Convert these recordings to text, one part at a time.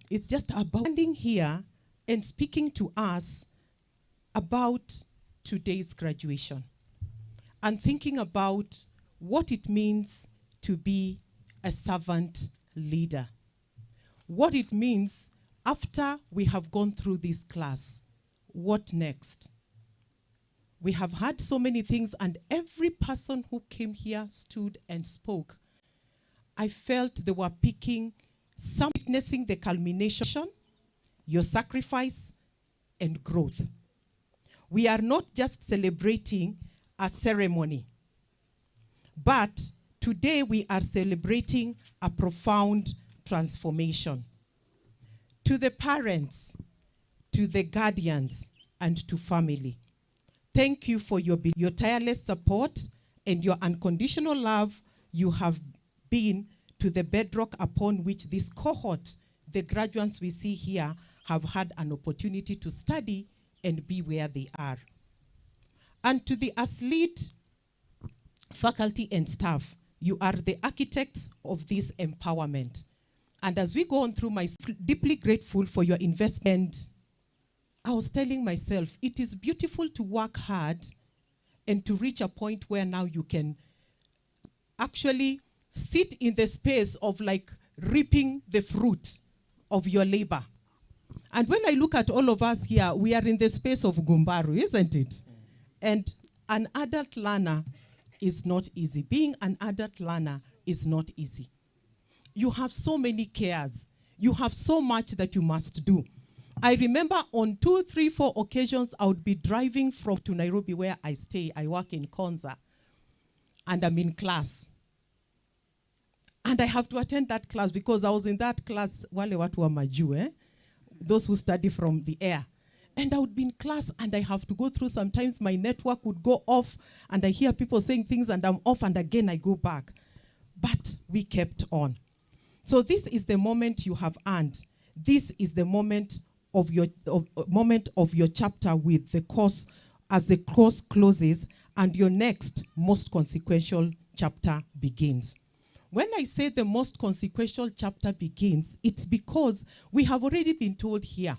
it's just about standing here and speaking to us about today's graduation and thinking about what it means to be a servant leader. What it means after we have gone through this class. What next? We have had so many things, and every person who came here stood and spoke. I felt they were picking, some witnessing the culmination, your sacrifice, and growth. We are not just celebrating a ceremony, but today we are celebrating a profound transformation. To the parents, to the guardians, and to family, thank you for your tireless support and your unconditional love. You have been to the bedrock upon which this cohort, the graduates we see here, have had an opportunity to study and be where they are. And to the Aslead faculty and staff, you are the architects of this empowerment. And as we go on through, deeply grateful for your investment. I was telling myself, it is beautiful to work hard and to reach a point where now you can actually sit in the space of like reaping the fruit of your labor. And when I look at all of us here, we are in the space of Gumbaru, isn't it? And an adult learner is not easy. Being an adult learner is not easy. You have so many cares. You have so much that you must do. I remember on 2, 3, 4 occasions, I would be driving from to Nairobi where I stay. I work in Konza. And I'm in class. And I have to attend that class because I was in that class, wale watu wa maju, those who study from the air. And I would be in class and I have to go through, sometimes my network would go off and I hear people saying things and I'm off and again I go back. But we kept on. So this is the moment you have earned. This is the moment of your chapter with the course, as the course closes and your next most consequential chapter begins. When I say the most consequential chapter begins, it's because we have already been told here,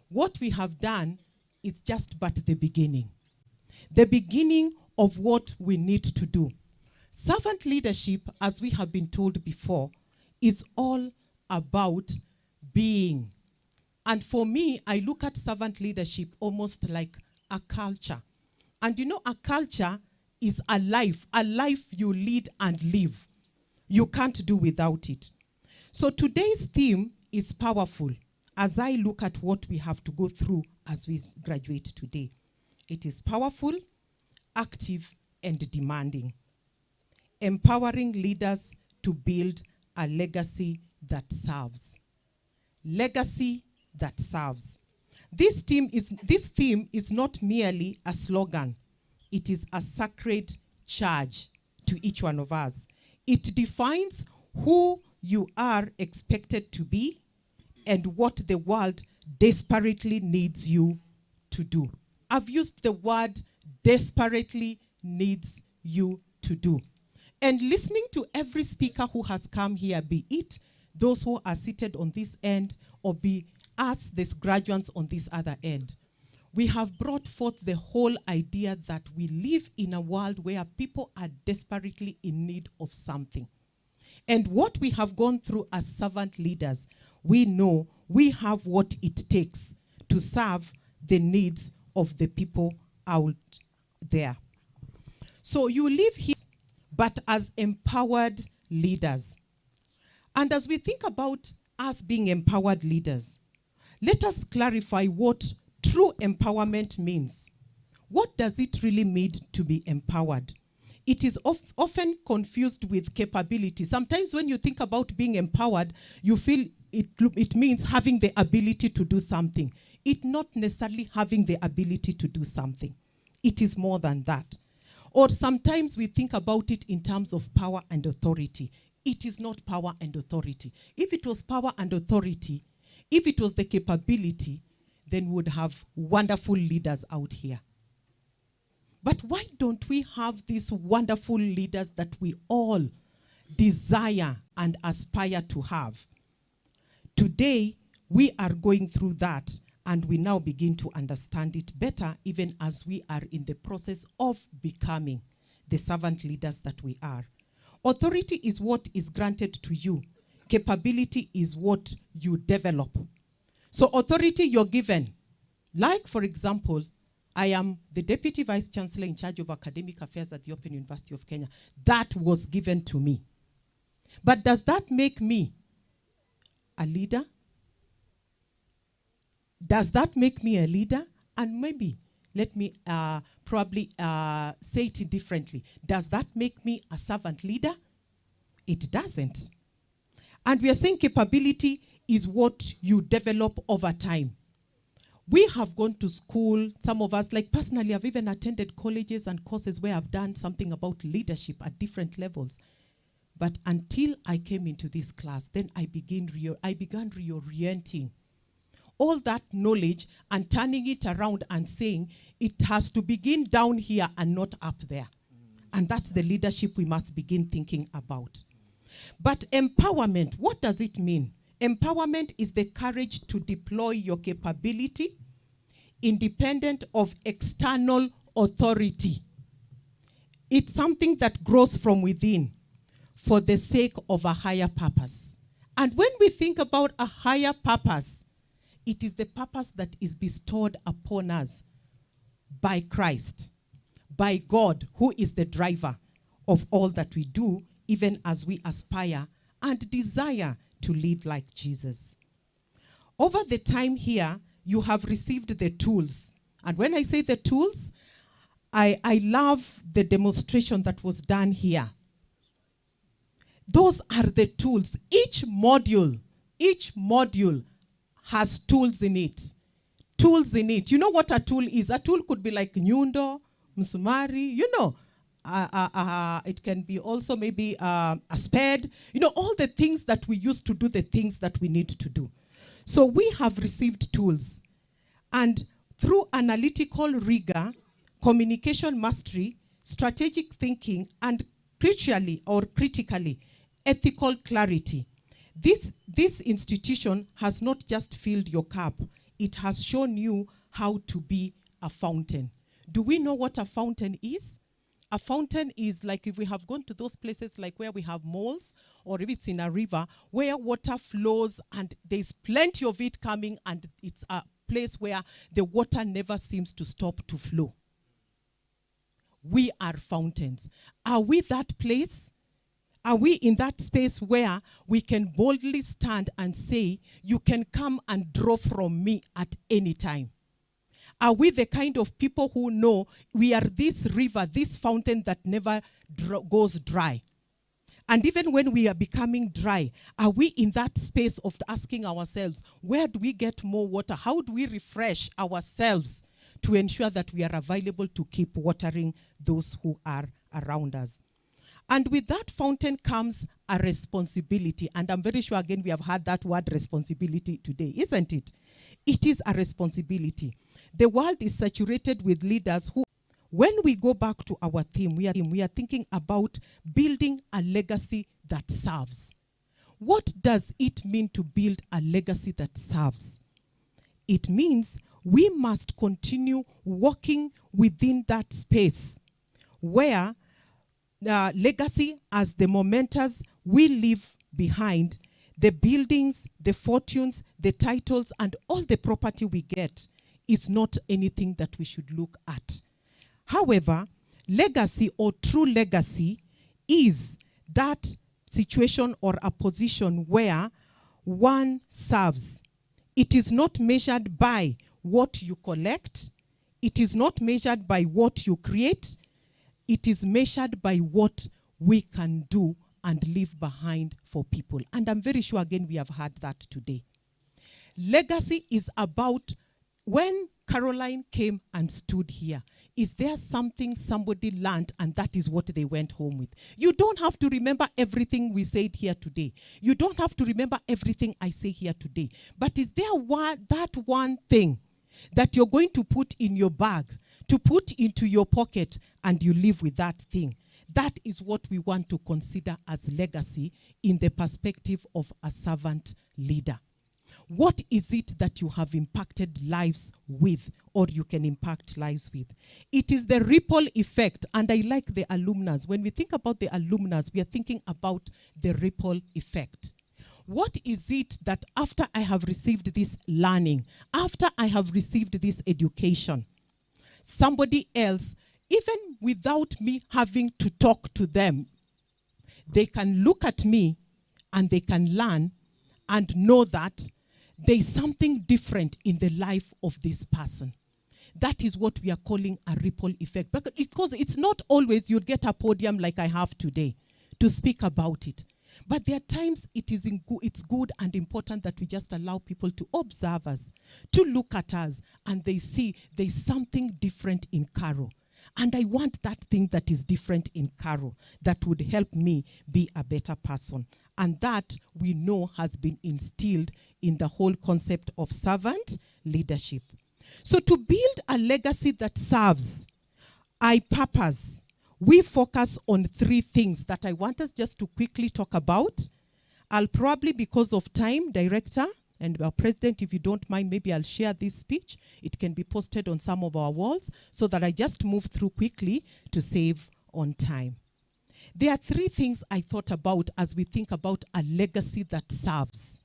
what we have done is just but the beginning. The beginning of what we need to do. Servant leadership, as we have been told before, is all about being. And for me, I look at servant leadership almost like a culture. And you know, a culture is a life you lead and live. You can't do without it. So today's theme is powerful as I look at what we have to go through as we graduate today. It is powerful, active, and demanding. Empowering leaders to build a legacy that serves. Legacy that serves. This theme is not merely a slogan. It is a sacred charge to each one of us. It defines who you are expected to be and what the world desperately needs you to do. I've used the word desperately needs you to do. And listening to every speaker who has come here, be it those who are seated on this end or be us, the graduates on this other end, we have brought forth the whole idea that we live in a world where people are desperately in need of something. And what we have gone through as servant leaders, we know we have what it takes to serve the needs of the people out there. So you live here, but as empowered leaders. And as we think about us being empowered leaders, let us clarify what true empowerment means. What does it really mean to be empowered? It is often confused with capability. Sometimes when you think about being empowered, you feel it means having the ability to do something. It not necessarily having the ability to do something. It is more than that. Or sometimes we think about it in terms of power and authority. It is not power and authority. If it was power and authority, if it was the capability, then we would have wonderful leaders out here. But why don't we have these wonderful leaders that we all desire and aspire to have? Today, we are going through that, and we now begin to understand it better, even as we are in the process of becoming the servant leaders that we are. Authority is what is granted to you. Capability is what you develop. So authority you're given. Like, for example, I am the Deputy Vice Chancellor in charge of academic affairs at the Open University of Kenya. That was given to me. But does that make me a leader? Does that make me a leader? And maybe, let me probably say it differently. Does that make me a servant leader? It doesn't. And we are saying capability is what you develop over time. We have gone to school, some of us, like personally, I've even attended colleges and courses where I've done something about leadership at different levels. But until I came into this class, then I began reorienting all that knowledge and turning it around and saying it has to begin down here and not up there. And that's the leadership we must begin thinking about. But empowerment, what does it mean? Empowerment is the courage to deploy your capability independent of external authority. It's something that grows from within for the sake of a higher purpose. And when we think about a higher purpose, it is the purpose that is bestowed upon us by Christ, by God, who is the driver of all that we do, even as we aspire and desire to lead like Jesus. Over the time here, you have received the tools. And when I say the tools, I love the demonstration that was done here. Those are the tools. Each module has tools in it. Tools in it. You know what a tool is? A tool could be like nyundo, msumari, you know. It can be also maybe a spade. You know, all the things that we use to do the things that we need to do. So we have received tools. And through analytical rigor, communication mastery, strategic thinking, and critically, ethical clarity, this institution has not just filled your cup, it has shown you how to be a fountain. Do we know what a fountain is? A fountain is like if we have gone to those places like where we have moles, or if it's in a river, where water flows and there's plenty of it coming, and it's a place where the water never seems to stop to flow. We are fountains. Are we that place? Are we in that space where we can boldly stand and say, you can come and draw from me at any time? Are we the kind of people who know we are this river, this fountain that never goes dry? And even when we are becoming dry, are we in that space of asking ourselves, where do we get more water? How do we refresh ourselves to ensure that we are available to keep watering those who are around us? And with that fountain comes a responsibility. And I'm very sure, again, we have heard that word responsibility today, isn't it? It is a responsibility. The world is saturated with leaders who, when we go back to our theme, we are thinking about building a legacy that serves. What does it mean to build a legacy that serves? It means we must continue walking within that space where legacy as the momentous we leave behind, the buildings, the fortunes, the titles, and all the property we get is not anything that we should look at. However, legacy or true legacy is that situation or a position where one serves. It is not measured by what you collect. It is not measured by what you create. It is measured by what we can do and leave behind for people. And I'm very sure, again, we have heard that today. Legacy is about when Caroline came and stood here. Is there something somebody learned and that is what they went home with? You don't have to remember everything we said here today. You don't have to remember everything I say here today. But is there that one thing that you're going to put in your bag, to put into your pocket, and you live with that thing? That is what we want to consider as legacy in the perspective of a servant leader. What is it that you have impacted lives with, or you can impact lives with? It is the ripple effect, and I like the alumnus. When we think about the alumnus, we are thinking about the ripple effect. What is it that after I have received this learning, after I have received this education, somebody else, even without me having to talk to them, they can look at me and they can learn and know that there is something different in the life of this person. That is what we are calling a ripple effect. Because it's not always you'd get a podium like I have today to speak about it. But there are times it's good and important that we just allow people to observe us, to look at us, and they see there's something different in Carol. And I want that thing that is different in Carol that would help me be a better person. And that we know has been instilled in the whole concept of servant leadership. So to build a legacy that serves, I purpose, we focus on 3 things that I want us just to quickly talk about. I'll probably, because of time, Director and our President, if you don't mind, maybe I'll share this speech. It can be posted on some of our walls so that I just move through quickly to save on time. There are 3 things I thought about as we think about a legacy that serves: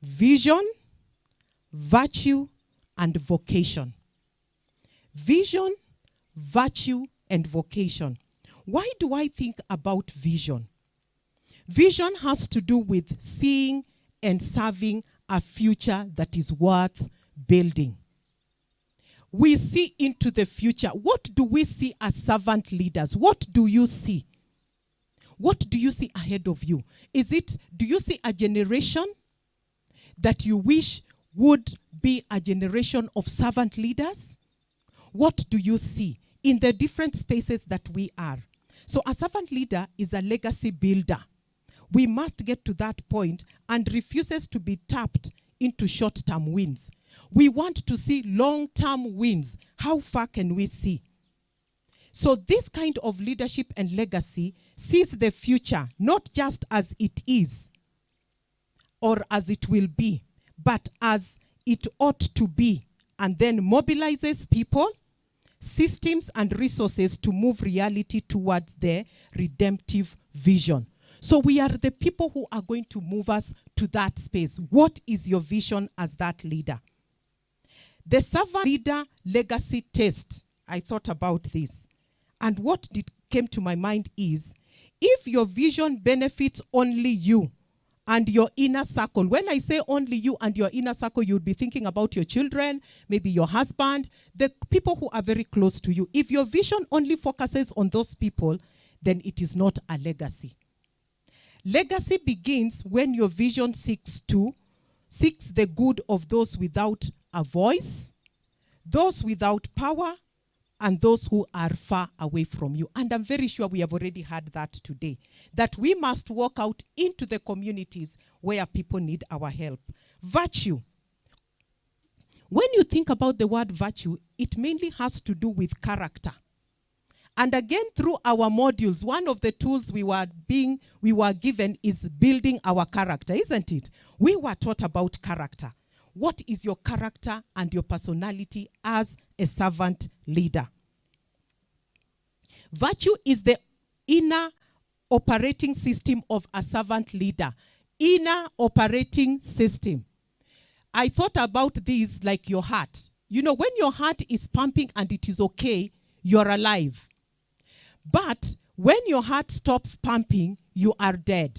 vision, virtue, and vocation. Vision, virtue, and vocation. Why do I think about vision? Vision has to do with seeing and serving a future that is worth building. We see into the future. What do we see as servant leaders? What do you see? What do you see ahead of you? Do you see a generation that you wish would be a generation of servant leaders? What do you see in the different spaces that we are? So a servant leader is a legacy builder. We must get to that point and refuses to be tapped into short-term wins. We want to see long-term wins. How far can we see? So this kind of leadership and legacy sees the future not just as it is or as it will be, but as it ought to be, and then mobilizes people, systems, and resources to move reality towards their redemptive vision. So we are the people who are going to move us to that space. What is your vision as that leader? The servant leader legacy test, I thought about this. And what came to my mind is, if your vision benefits only you and your inner circle. When I say only you and your inner circle, you'll be thinking about your children, maybe your husband, the people who are very close to you. If your vision only focuses on those people, then it is not a legacy. Legacy begins when your vision seeks the good of those without a voice, those without power, and those who are far away from you. And I'm very sure we have already heard that today, that we must walk out into the communities where people need our help. Virtue. When you think about the word virtue, it mainly has to do with character. And again, through our modules, one of the tools we were given is building our character, isn't it? We were taught about character. What is your character and your personality as a servant leader? Virtue is the inner operating system of a servant leader. Inner operating system. I thought about this like your heart. You know, when your heart is pumping and it is okay, you're alive. But when your heart stops pumping, you are dead.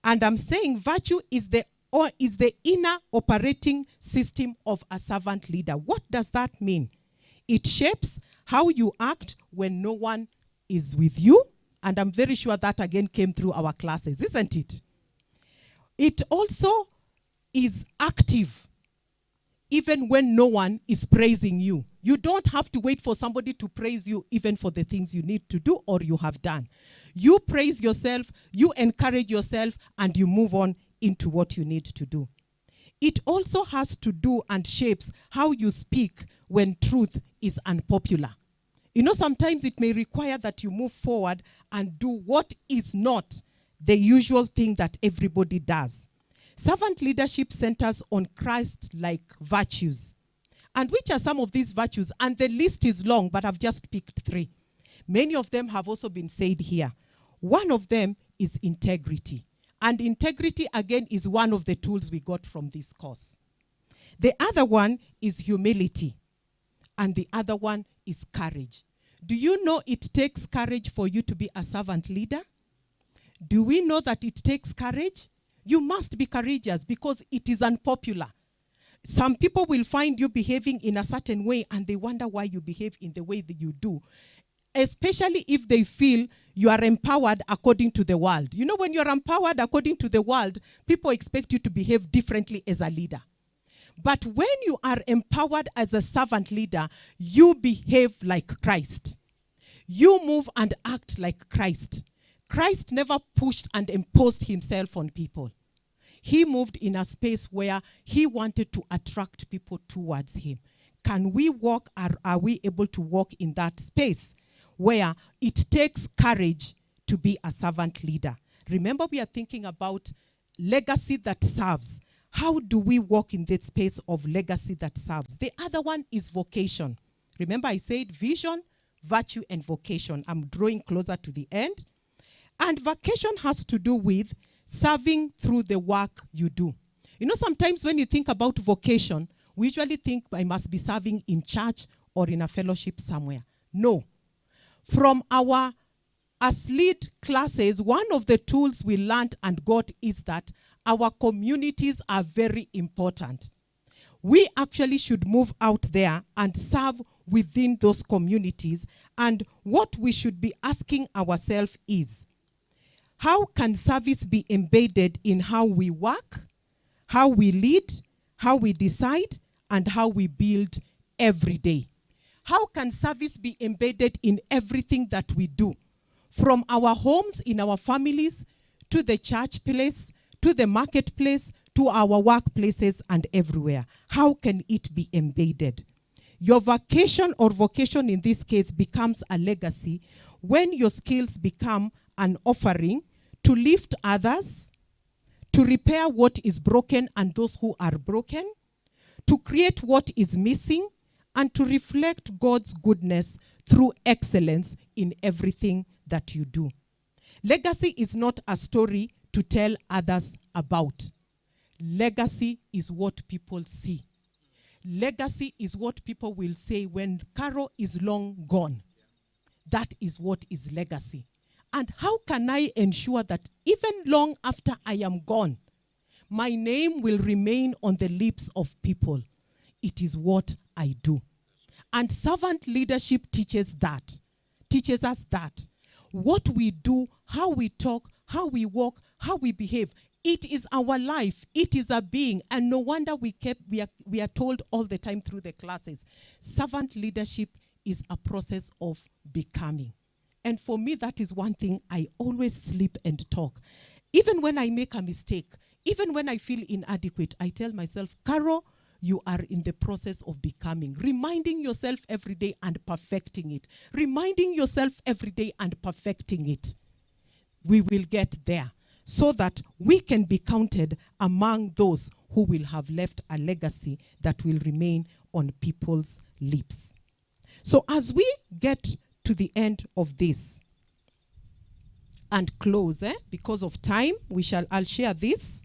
And I'm saying virtue is the inner operating system of a servant leader. What does that mean? It shapes how you act when no one is with you. And I'm very sure that again came through our classes, isn't it? It also is active even when no one is praising you. You don't have to wait for somebody to praise you even for the things you need to do or you have done. You praise yourself, you encourage yourself, and you move on into what you need to do. It also has to do and shapes how you speak when truth is unpopular. You know, sometimes it may require that you move forward and do what is not the usual thing that everybody does. Servant leadership centers on Christ-like virtues. And which are some of these virtues? And the list is long, but I've just picked 3. Many of them have also been said here. One of them is integrity. And integrity, again, is one of the tools we got from this course. The other one is humility. And the other one is courage. Do you know it takes courage for you to be a servant leader? Do we know that it takes courage? You must be courageous because it is unpopular. Some people will find you behaving in a certain way and they wonder why you behave in the way that you do, especially if they feel you are empowered according to the world. You know, when you're empowered according to the world, people expect you to behave differently as a leader. But when you are empowered as a servant leader, you behave like Christ. You move and act like Christ. Christ never pushed and imposed himself on people. He moved in a space where he wanted to attract people towards him. Can we walk, or are we able to walk in that space where it takes courage to be a servant leader? Remember, we are thinking about legacy that serves. How do we walk in that space of legacy that serves? The other one is vocation. Remember, I said vision, virtue, and vocation. I'm drawing closer to the end. And vocation has to do with serving through the work you do. You know, sometimes when you think about vocation, we usually think I must be serving in church or in a fellowship somewhere. No. From our Aslead classes, one of the tools we learned and got is that our communities are very important. We actually should move out there and serve within those communities. And what we should be asking ourselves is, how can service be embedded in how we work, how we lead, how we decide, and how we build every day? How can service be embedded in everything that we do? From our homes, in our families, to the church place, to the marketplace, to our workplaces and everywhere. How can it be embedded? Your vocation, or vocation in this case, becomes a legacy when your skills become an offering to lift others, to repair what is broken and those who are broken, to create what is missing, and to reflect God's goodness through excellence in everything that you do. Legacy is not a story to tell others about. Legacy is what people see. Legacy is what people will say when Carol is long gone. That is what is legacy. And how can I ensure that even long after I am gone, my name will remain on the lips of people? It is what I do. And servant leadership teaches us that. What we do, how we talk, how we walk, how we behave, it is our life. It is a being. And no wonder we are told all the time through the classes, servant leadership is a process of becoming. And for me, that is one thing I always sleep and talk. Even when I make a mistake, even when I feel inadequate, I tell myself, Carol, you are in the process of becoming. Reminding yourself every day and perfecting it. Reminding yourself every day and perfecting it. We will get there so that we can be counted among those who will have left a legacy that will remain on people's lips. So as we get to the end of this and close, because of time, I'll share this.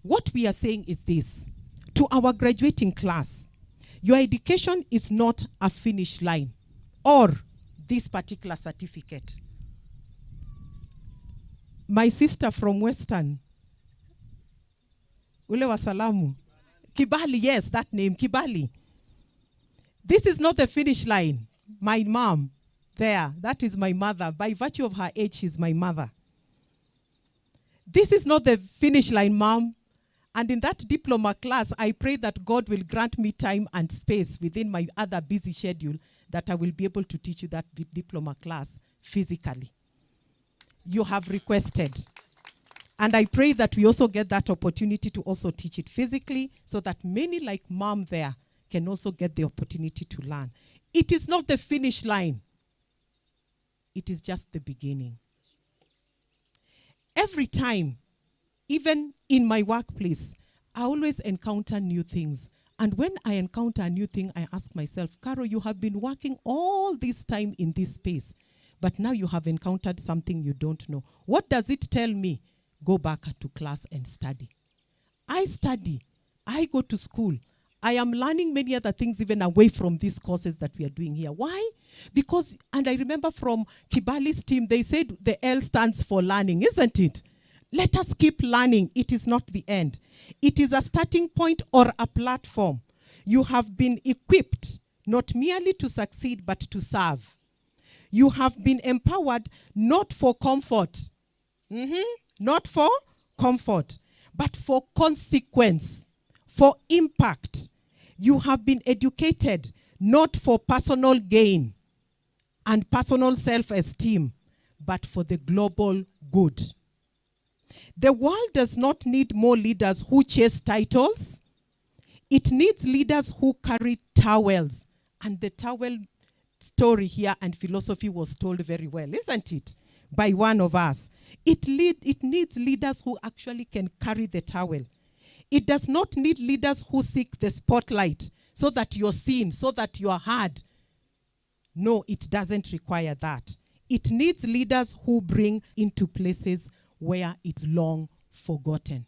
What we are saying is this. To our graduating class, your education is not a finish line or this particular certificate. My sister from Western, Ule wa Salamu, Kibali, yes, that name, Kibali. This is not the finish line. My mom, there, that is my mother. By virtue of her age, she's my mother. This is not the finish line, Mom. And in that diploma class, I pray that God will grant me time and space within my other busy schedule that I will be able to teach you that diploma class physically. You have requested. And I pray that we also get that opportunity to also teach it physically so that many like Mom there can also get the opportunity to learn. It is not the finish line. It is just the beginning. Every time even in my workplace, I always encounter new things. And when I encounter a new thing, I ask myself, Caro, you have been working all this time in this space, but now you have encountered something you don't know. What does it tell me? Go back to class and study. I study. I go to school. I am learning many other things even away from these courses that we are doing here. Why? Because, and I remember from Kibali's team, they said the L stands for learning, isn't it? Let us keep learning. It is not the end. It is a starting point or a platform. You have been equipped not merely to succeed, but to serve. You have been empowered not for comfort. Not for comfort, but for consequence, for impact. You have been educated not for personal gain and personal self-esteem, but for the global good. The world does not need more leaders who chase titles. It needs leaders who carry towels. And the towel story here and philosophy was told very well, isn't it? By one of us. It needs leaders who actually can carry the towel. It does not need leaders who seek the spotlight so that you're seen, so that you are heard. No, it doesn't require that. It needs leaders who bring into places where it's long forgotten.